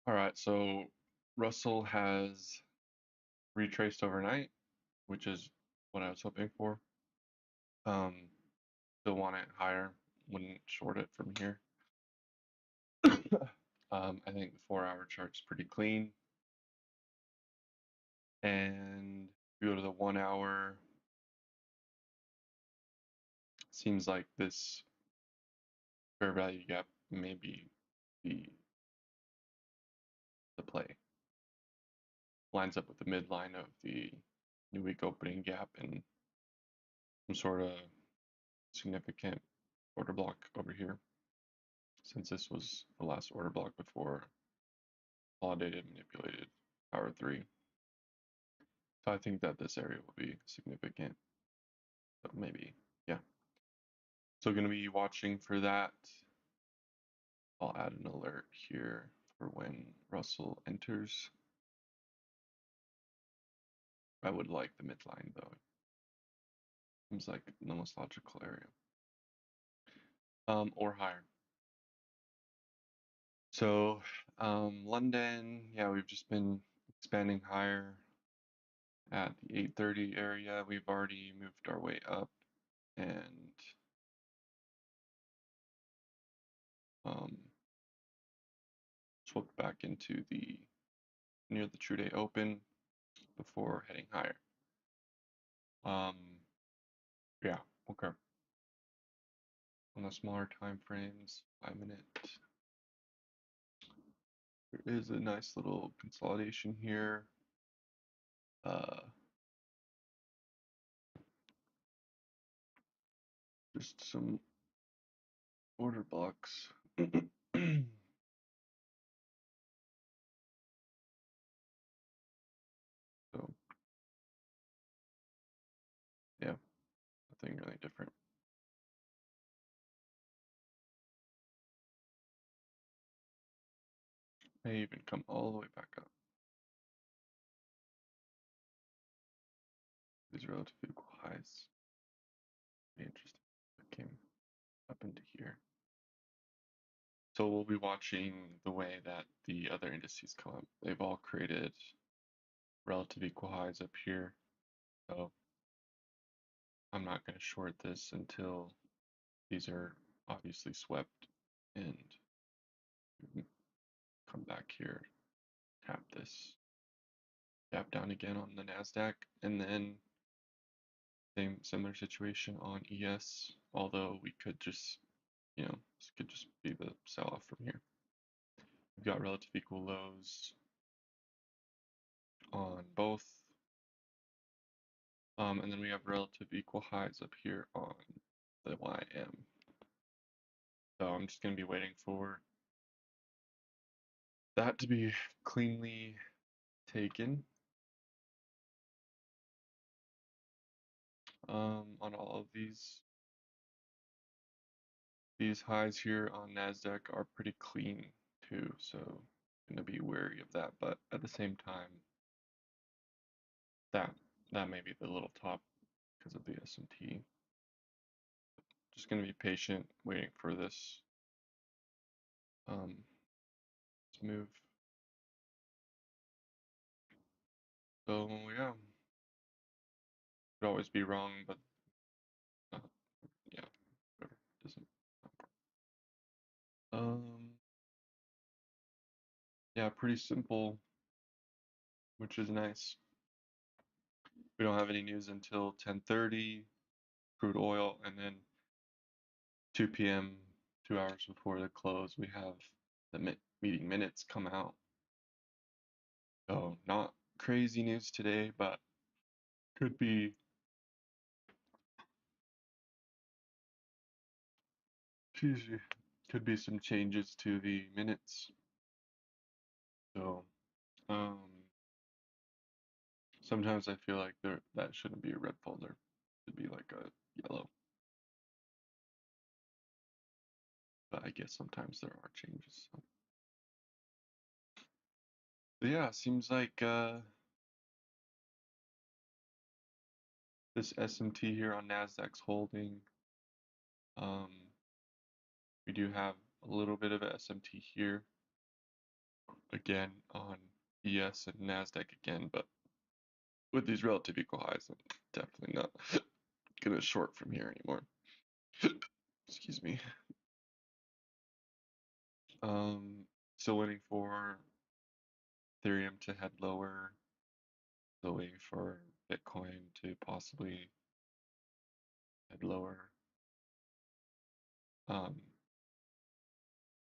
All right, so Russell has retraced overnight, which is what I was hoping for. Um, Still want it higher, wouldn't short it from here. I think the 4 hour chart's pretty clean. And if you go to the 1 hour, seems like this fair value gap may be the play. Lines up with the midline of the new week opening gap and some sort of significant order block over here, since this was the last order block before validated manipulated power 3. So I think that this area will be significant, but maybe, yeah. So going to be watching for that. I'll add an alert here for when Russell enters. I would like the midline though. Seems like the most logical area. Or higher. So London, yeah, we've just been expanding higher at the 830 area. We've already moved our way up and um, swept back into the near the true day open before heading higher. Um, yeah, okay. On the smaller time frames, 5 minute, there is a nice little consolidation here. Just some order blocks. So yeah, nothing really different. May even come all the way back up. These relative equal highs. Be interesting. It came up into here. So we'll be watching the way that the other indices come up. They've all created relative equal highs up here. So I'm not going to short this until these are obviously swept and come back here, tap this, tap down again on the NASDAQ, and then similar situation on ES, although we could just, this could just be the sell-off from here. We've got relative equal lows on both. And then we have relative equal highs up here on the YM. So I'm just going to be waiting for that to be cleanly taken on all of these. These highs here on NASDAQ are pretty clean too, so I'm going to be wary of that. But at the same time, that may be the little top because of the S&T. Just going to be patient, waiting for this move. So yeah, could always be wrong, but yeah, whatever. Doesn't. Yeah, pretty simple, which is nice. We don't have any news until 10:30, crude oil, and then 2 p.m., 2 hours before the close, we have the meeting minutes come out. So not crazy news today, but could be could be some changes to the minutes. So um, sometimes I feel like that shouldn't be a red folder. It should be like a yellow. But I guess sometimes there are changes. So. But yeah, seems like this SMT here on Nasdaq's holding. We do have a little bit of a SMT here. again on ES and NASDAQ again, but with these relative equal highs, I'm definitely not gonna short from here anymore. Excuse me. Still waiting for Ethereum to head lower. Still waiting for Bitcoin to possibly head lower.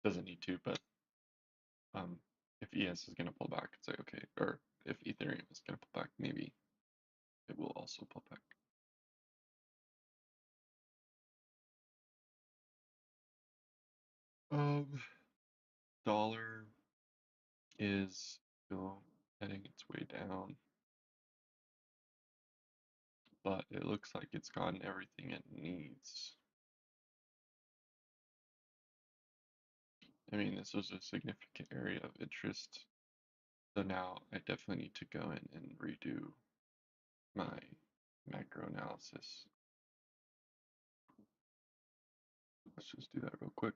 Doesn't need to, but if ES is gonna pull back, it's like okay, or if Ethereum is gonna pull back, maybe it will also pull back. Dollar is still heading its way down, but it looks like it's gotten everything it needs. I mean, this was a significant area of interest, so now I definitely need to go in and redo my macro analysis. Let's just do that real quick.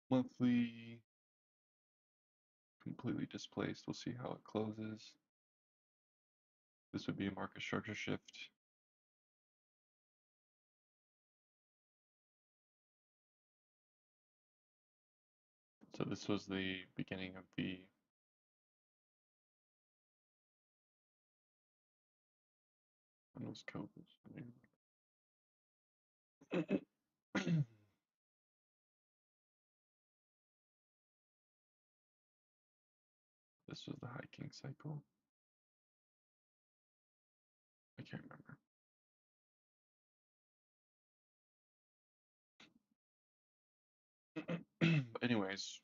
Monthly, completely displaced. We'll see how it closes. This would be a market structure shift. So this was the beginning of the when was COVID? This was the hiking cycle. I can't remember. But anyways,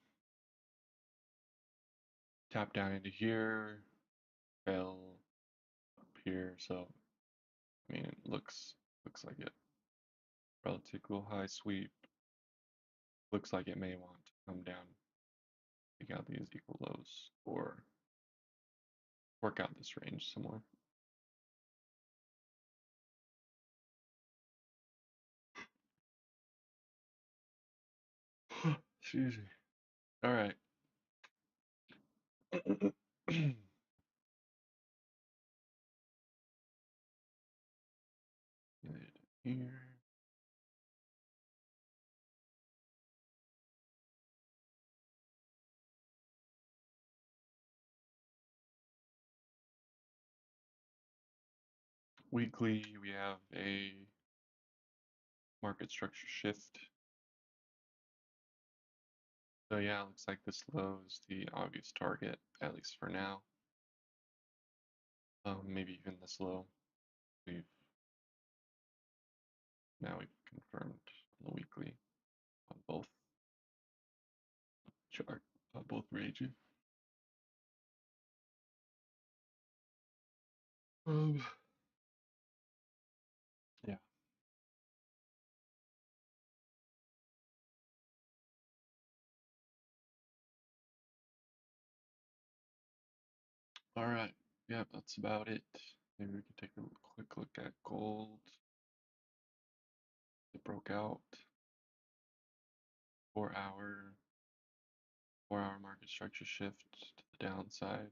tap down into here, fell up here. So I mean, it looks like it. Relative equal high sweep. Looks like it may want to come down, take out these equal lows, or work out this range somewhere. Excuse me. All right. Here. Weekly, we have a market structure shift. So yeah, looks like this low is the obvious target, at least for now. Maybe even this low. We've confirmed on the weekly on both chart, both ranges. Yeah. All right. Yeah, that's about it. Maybe we can take a quick look at gold. It broke out. 4 hour, 4 hour market structure shift to the downside.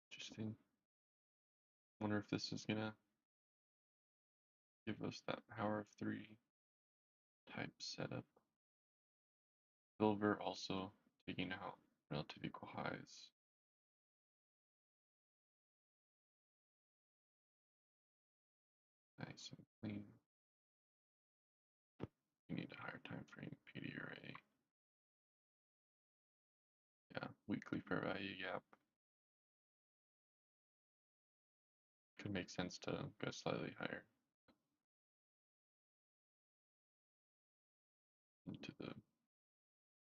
Interesting. Wonder if this is gonna give us that power of three type setup. Silver also taking out relative equal highs. Nice and clean. We need a higher time frame PDRA. Yeah, weekly fair value gap. Could make sense to go slightly higher into the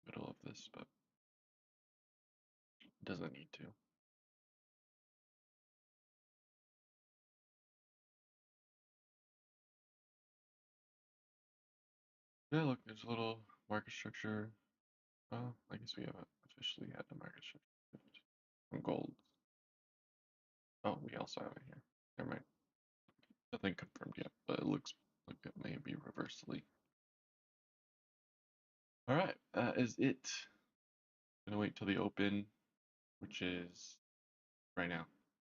middle of this, but it doesn't need to. Yeah, look, there's a little market structure. Oh, I guess we haven't officially had the market structure shift from gold. Oh, we also have it here. Never mind. Nothing confirmed yet, but it looks like it may be reversely. All right, that is it. Gonna wait till the open, which is right now.